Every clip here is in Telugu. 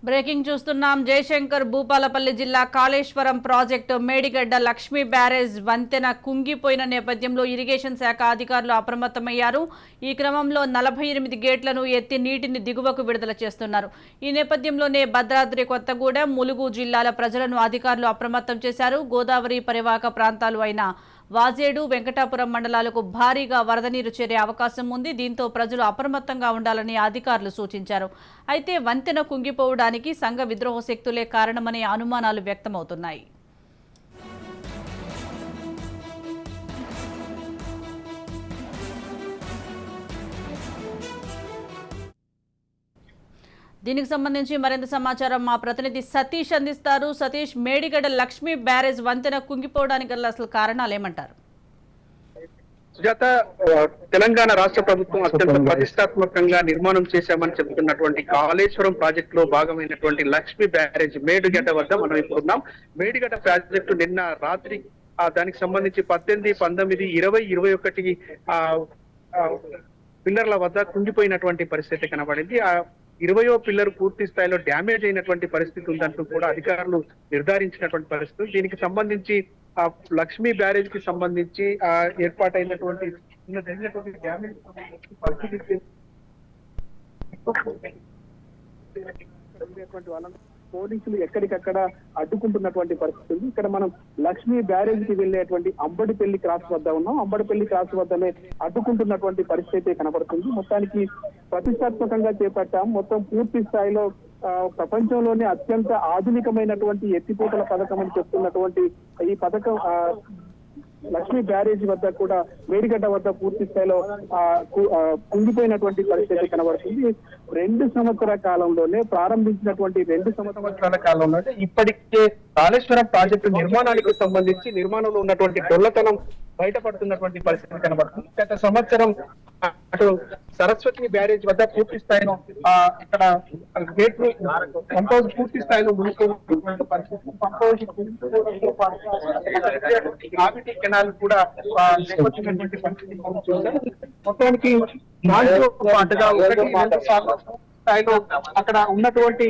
బ్రేకింగ్ చూస్తున్నాం. జయశంకర్ భూపాలపల్లి జిల్లా కాళేశ్వరం ప్రాజెక్టు మేడిగడ్డ లక్ష్మీ బ్యారేజ్ వంతెన కుంగిపోయిన నేపథ్యంలో ఇరిగేషన్ శాఖ అధికారులు అప్రమత్తమయ్యారు. ఈ క్రమంలో 48 గేట్లను ఎత్తి నీటిని దిగువకు విడుదల చేస్తున్నారు. ఈ నేపథ్యంలోనే భద్రాద్రి కొత్తగూడెం, ములుగు జిల్లాల ప్రజలను అధికారులు అప్రమత్తం చేశారు. గోదావరి పరివాహక ప్రాంతాలు అయిన వాజేడు, వెంకటాపురం మండలాలకు భారీగా వరద నీరు చేరే అవకాశం ఉంది. దీంతో ప్రజలు అప్రమత్తంగా ఉండాలని అధికారులు సూచించారు. అయితే వంతెన కుంగిపోవడానికి సంఘ విద్రోహ శక్తులే కారణమనే అనుమానాలు వ్యక్తమవుతున్నాయి. దీనికి సంబంధించి మరింత సమాచారం మా ప్రతినిధి సతీష్ అందిస్తారు. సతీష్, మేడిగడ్డ లక్ష్మీ బ్యారేజ్ వంతెన కుంగిపోవడానికి గల అసలు కారణాలు ఏమంటారు? సుజాత, తెలంగాణ రాష్ట్ర ప్రభుత్వం అత్యంత ప్రతిష్టాత్మకంగా నిర్మాణం చేశామని చెబుతున్నటువంటి కాళేశ్వరం ప్రాజెక్టు లో భాగమైనటువంటి లక్ష్మీ బ్యారేజ్ మేడిగడ్డ వద్ద మనం ఇప్పుడు ఉన్నాం. మేడిగడ్డ ప్రాజెక్టు నిన్న రాత్రి దానికి సంబంధించి 18, 19, 20, 21 పిల్లర్ల వద్ద కుంగిపోయినటువంటి పరిస్థితి కనబడింది. 20వ పిల్లర్ పూర్తి స్థాయిలో డ్యామేజ్ అయినటువంటి పరిస్థితి ఉందంటూ కూడా అధికారులు నిర్ధారించినటువంటి పరిస్థితి. దీనికి సంబంధించి లక్ష్మీ బ్యారేజ్ కి సంబంధించి ఏర్పాటైనటువంటి డ్యామేజ్ పరిస్థితి పోలీసులు ఎక్కడికక్కడ అడ్డుకుంటున్నటువంటి పరిస్థితి ఉంది. ఇక్కడ మనం లక్ష్మీ బ్యారేజ్ కి వెళ్లేటువంటి అంబడిపల్లి క్రాస్ వద్ద ఉన్నాం. అంబడిపల్లి క్రాస్ వద్దనే అడ్డుకుంటున్నటువంటి పరిస్థితి కనబడుతుంది. మొత్తానికి ప్రతిష్టాత్మకంగా చేపట్టాం. మొత్తం పూర్తి స్థాయిలో ప్రపంచంలోనే అత్యంత ఆధునికమైనటువంటి ఎత్తిపోతల పథకం అని చెప్తున్నటువంటి ఈ పథకం లక్ష్మీ బ్యారేజ్ వద్ద కూడా మేడిగడ్డ వద్ద పూర్తి స్థాయిలో కుంగిపోయినటువంటి పరిస్థితి కనబడుతుంది. 2 సంవత్సరాల కాలంలోనే ప్రారంభించినటువంటి 2 సంవత్సరాల కాలంలో ఇప్పటికే కాళేశ్వరం ప్రాజెక్టు నిర్మాణానికి సంబంధించి నిర్మాణంలో ఉన్నటువంటి డొల్లతనం బయటపడుతున్నటువంటి పరిస్థితి కనబడుతుంది. గత సంవత్సరం అటు సరస్వతి బ్యారేజ్ వద్ద పూర్తి స్థాయిలో ఇక్కడ గేట్లు పంపౌజ్ పూర్తి స్థాయిలో మునిగిపోయినటువంటి పరిస్థితి. గ్రావిటీ కెనాల్ కూడా దెబ్బతిన్నటువంటి పరిస్థితి మొత్తానికి పాటుగా స్థాయిలో అక్కడ ఉన్నటువంటి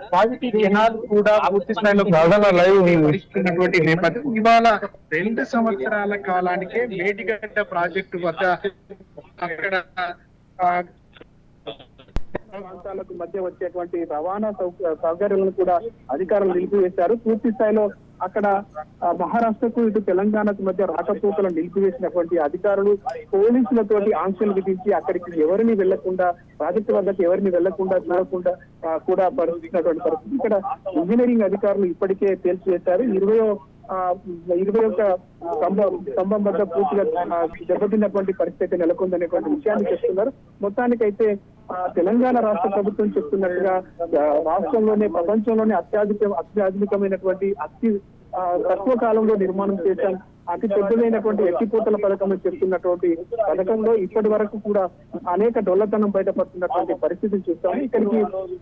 గ్రావిటీ కెనాల్ కూడా పూర్తి స్థాయిలో పరిస్థితున్నటువంటి నేపథ్యం. ఇవాళ 2 సంవత్సరాల కాలానికే మేడిగడ్డ ప్రాజెక్టు వద్ద అక్కడ ప్రాంతాలకు మధ్య వచ్చేటువంటి రవాణా సౌకర్యాలను కూడా అధికారులు నిలిపివేశారు. పూర్తి స్థాయిలో అక్కడ మహారాష్ట్రకు ఇటు తెలంగాణకు మధ్య రాకపోకలను నిలిపివేసినటువంటి అధికారులు పోలీసులతోటి ఆంక్షలు విధించి అక్కడికి ఎవరిని వెళ్లకుండా, ప్రాజెక్టు వద్దకు ఎవరిని వెళ్లకుండా చూడకుండా కూడా పరిస్థితున్నటువంటి పరిస్థితి. ఇక్కడ ఇంజనీరింగ్ అధికారులు ఇప్పటికే తేల్చివేశారు. 21 స్తంభం వద్ద పూర్తిగా దెబ్బతిన్నటువంటి పరిస్థితి నెలకొందనేటువంటి విషయాన్ని చెప్తున్నారు. మొత్తానికైతే తెలంగాణ రాష్ట్ర ప్రభుత్వం చెప్తున్నట్టుగా రాష్ట్రంలోనే ప్రపంచంలోనే అత్యాధునికమైనటువంటి తక్కువ కాలంలో నిర్మాణం చేశాం, అతి పెద్దదైనటువంటి ఎత్తిపోతల పథకం చెప్తున్నటువంటి పథకంలో ఇప్పటి వరకు కూడా అనేక డొల్లతనం బయటపడుతున్నటువంటి పరిస్థితిని చూస్తాము. ఇక్కడికి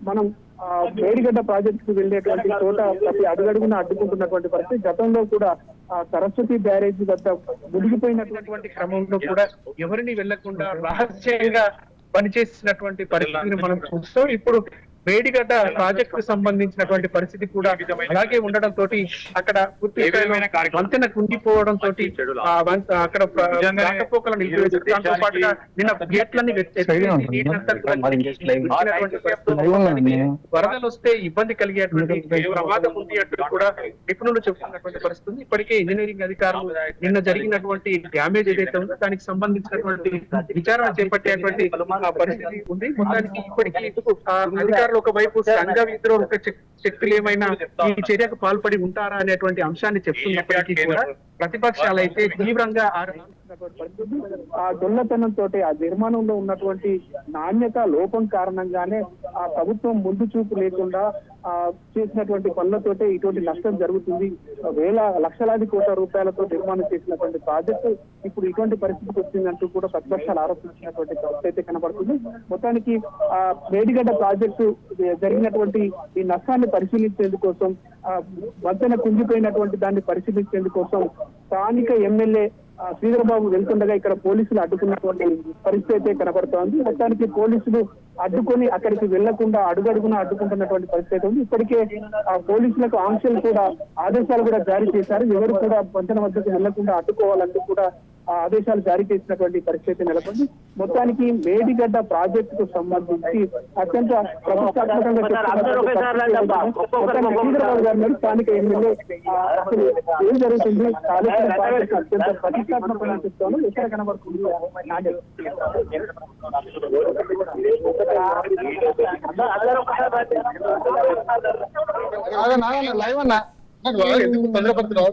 మనం మేడిగడ్డ ప్రాజెక్టుకు వెళ్లేటువంటి చోట ప్రతి అడుగడుగున అడ్డుకుంటున్నటువంటి పరిస్థితి. గతంలో కూడా సరస్వతి బ్యారేజ్ వద్ద మునిగిపోయినటువంటి క్రమంలో కూడా ఎవరిని వెళ్లకుండా రహస్యంగా పనిచేసినటువంటి పరిస్థితిని మనం చూస్తాం. ఇప్పుడు మేడిగడ్డ ప్రాజెక్టు సంబంధించినటువంటి పరిస్థితి కూడా అలాగే ఉండడంతో అక్కడ వంతెన కుంగిపోవడంతో అక్కడ నిన్న గేట్లన్నీ వరదలు వస్తే ఇబ్బంది కలిగేటువంటి ప్రమాదం ఉంది అంటూ కూడా నిపుణులు చెబుతున్నటువంటి పరిస్థితి. ఇప్పటికే ఇంజనీరింగ్ అధికారులు నిన్న జరిగినటువంటి డ్యామేజ్ ఏదైతే ఉందో దానికి సంబంధించినటువంటి విచారణ చేపట్టేటువంటి పరిస్థితి ఉంది. మొత్తానికి ఇప్పటికీ అధికారులు ఒకవైపు సంఘ విద్రోహ శక్తులు ఏమైనా ఈ చర్యకు పాల్పడి ఉంటారా అనేటువంటి అంశాన్ని చెప్తున్నప్పటికీ కూడా ప్రతిపక్షాలు అయితే తీవ్రంగా ఆ దొల్లతనంతో ఆ నిర్మాణంలో ఉన్నటువంటి నాణ్యత లోపం కారణంగానే ఆ ప్రభుత్వం ముందు చూపు లేకుండా చేసినటువంటి పనులతోటే ఇటువంటి నష్టం జరుగుతుంది. లక్షలాది కోట్ల రూపాయలతో నిర్మాణం చేసినటువంటి ప్రాజెక్టు ఇప్పుడు ఇటువంటి పరిస్థితికి వచ్చిందంటూ కూడా ప్రతిపక్షాలు ఆరోపించినటువంటి పరిస్థితి కనబడుతుంది. మొత్తానికి మేడిగడ్డ ప్రాజెక్టు జరిగినటువంటి ఈ నష్టాన్ని పరిశీలించేందుకోసం వంతెన కుంగిపోయినటువంటి దాన్ని పరిశీలించేందుకోసం స్థానిక ఎమ్మెల్యే శ్రీధరబాబు వెళ్తుండగా ఇక్కడ పోలీసులు అడ్డుకున్నటువంటి పరిస్థితి అయితే కనబడుతోంది. మొత్తానికి పోలీసులు అడ్డుకొని అక్కడికి వెళ్లకుండా అడుగడుగున అడ్డుకుంటున్నటువంటి పరిస్థితి ఉంది. ఇప్పటికే ఆ పోలీసులకు ఆంక్షలు కూడా ఆదేశాలు కూడా జారీ చేశారు. ఎవరు కూడా వంతెన వద్దకు వెళ్లకుండా అడ్డుకోవాలంటూ కూడా ఆ ఆదేశాలు జారీ చేసినటువంటి పరిస్థితి నెలకొంది. మొత్తానికి మేడిగడ్డ ప్రాజెక్టుకు సంబంధించి అత్యంత ప్రతిష్టాత్మకంగా శ్రీధరబాబు గారు మరి స్థానిక ఎమ్మెల్యే అసలు ఏం జరుగుతుంది, కాళేశ్వరం ప్రాజెక్టు అత్యంత ప్రతిష్టాత్మకంగా చెప్తాను ఎక్కడ కనబడుతుంది లైవ్ అన్నా తొందరపడుతున్నావు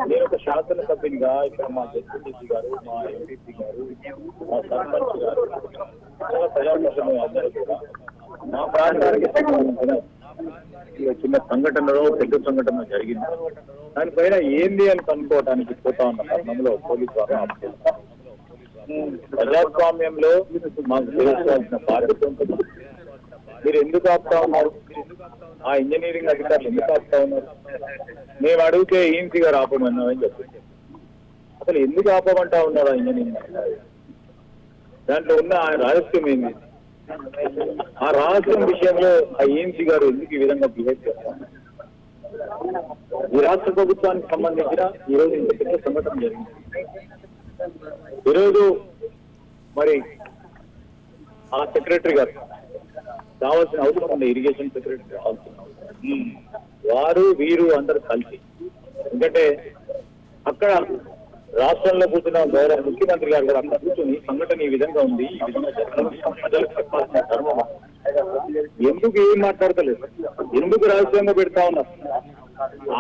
నేను ఒక శాసనసభ్యునిగా ఇక్కడ మా జడ్పీటీసీ గారు, మా ఎంపీసీ గారు, మా సర్పంచ్ గారు, ప్రజాప్రతినిధులు అందరూ కూడా మా ప్రాంతానికి సంబంధించిన చిన్న సంఘటనలో పెద్ద సంఘటన జరిగింది. దానిపైన ఏంది అని కనుక్కోవడానికి పోతా ఉన్న తరుణంలో పోలీసు వారు ఆపుతున్నారు. ప్రజాస్వామ్యంలో మాకు తెలుసుకోవాల్సిన బాధ్యత ఉంటుంది. మీరు ఎందుకు ఆపుతా ఉన్నారు? ఆ ఇంజనీరింగ్ అధికారులు ఎందుకు ఆపుతా ఉన్నారు? మేము అడిగితే ఈఎన్సీ గారు ఆపమన్నామని చెప్పింది. అసలు ఎందుకు ఆపమంటా ఉన్నారు ఆ ఇంజనీరింగ్ అధికారులు? దాంట్లో ఉన్న ఆయన రహస్యం ఏంది? ఆ రహస్యం విషయంలో ఆ ఈఎన్సీ గారు ఎందుకు ఈ విధంగా బిహేవ్ చేస్తారు? ఈ రాష్ట్ర ప్రభుత్వానికి సంబంధించిన ఈరోజు ఇంత పెద్ద సంఘటన జరిగింది. ఈరోజు మరి ఆ సెక్రటరీ గారు రావాల్సిన అవసరం ఉంది, ఇరిగేషన్ సెక్రటరీ రావాల్సిన వారు వీరు అందరూ కలిసి. ఎందుకంటే అక్కడ రాష్ట్రంలో కూర్చున్న గౌరవ ముఖ్యమంత్రి గారు కూడా అక్కడ కూర్చొని సంఘటన ఈ విధంగా ఉంది, ఈ విధంగా జరగడం ప్రజలకు చెప్పాల్సిన ధర్మం. ఎందుకు ఏం మాట్లాడతలేదు? ఎందుకు రహస్యంగా పెడతా ఉన్నారు?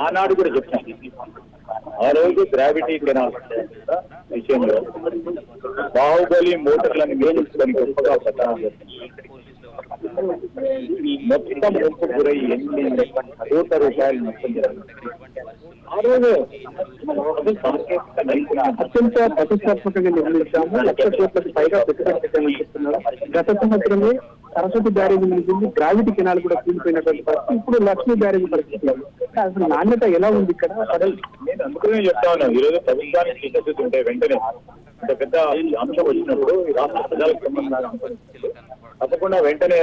ఆనాడు కూడా చెప్తాను, ఆ రోజు గ్రావిటీ కెనాల్ విషయంలో బాహుబలి మోటార్లను మేలుకొని గొప్పగా ప్రచారం చేస్తుంది. మొత్తం ముంపు గురై 8 కోట్ల రూపాయలు నష్టం జరిగింది. ఆ రోజు అత్యంత ప్రతిష్టాత్మకంగా నిర్వహించాము. 1,00,000 కోట్లకు పైగా పెట్టుబడి పెట్టామని చెప్తున్నారు. గత సంవత్సరమే సరస్వతి బ్యారేజ్ నిలిచింది, గ్రావిటీ కెనాల్ కూడా కూలిపోయినటువంటి పరిస్థితి. ఇప్పుడు లక్ష్మీ బ్యారేజ్ పరిస్థితి అసలు నాణ్యత ఎలా ఉంది ఇక్కడ? నేను అందుకనే చెప్తా ఉన్నాను, ఈరోజు ప్రభుత్వానికి చిత్తశుద్ధి ఉంటే వెంటనే ఇంత పెద్ద అంశం వచ్చినప్పుడు ఈ రాష్ట్ర ప్రజలకు సంబంధించిన తప్పకుండా వెంటనే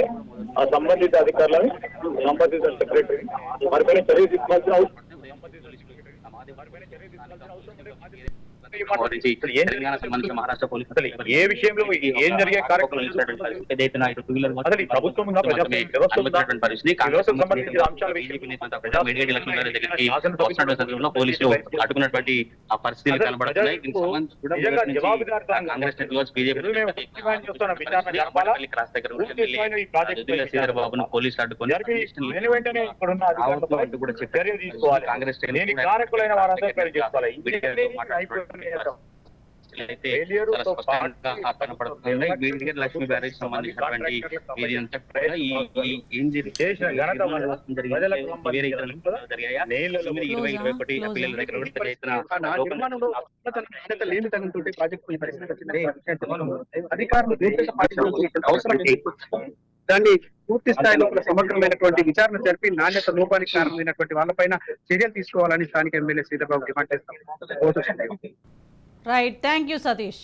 ఆ సంబంధిత అధికారులను, సంబంధిత సెక్రటరీ వారిపైన చర్య తీసుకోవాల్సిన అవసరం. తెలంగాణ సంబంధించిన మహారాష్ట్ర పోలీసులు ఏ విషయంలో ఏం జరిగే కార్యక్రమం ప్రభుత్వం పోలీసులు అడ్డుకున్నటువంటి ఆ పరిస్థితులు కనబడుతున్నాయి. కాంగ్రెస్ నెట్వర్క్స్ శ్రీధరబాబును పోలీసులు అడ్డుకొని కాంగ్రెస్ లక్ష్మీ బ్యారేజ్ సంబంధించినటువంటి ఇది అంతా కూడా దాన్ని పూర్తి స్థాయిలో సమగ్రమైనటువంటి విచారణ జరిపి నాణ్యత లోపానికి కారణమైనటువంటి వాళ్ళపైన చర్యలు తీసుకోవాలని స్థానిక ఎమ్మెల్యే శ్రీధరబాబు డిమాండ్ చేస్తారు. Right, thank you Satish.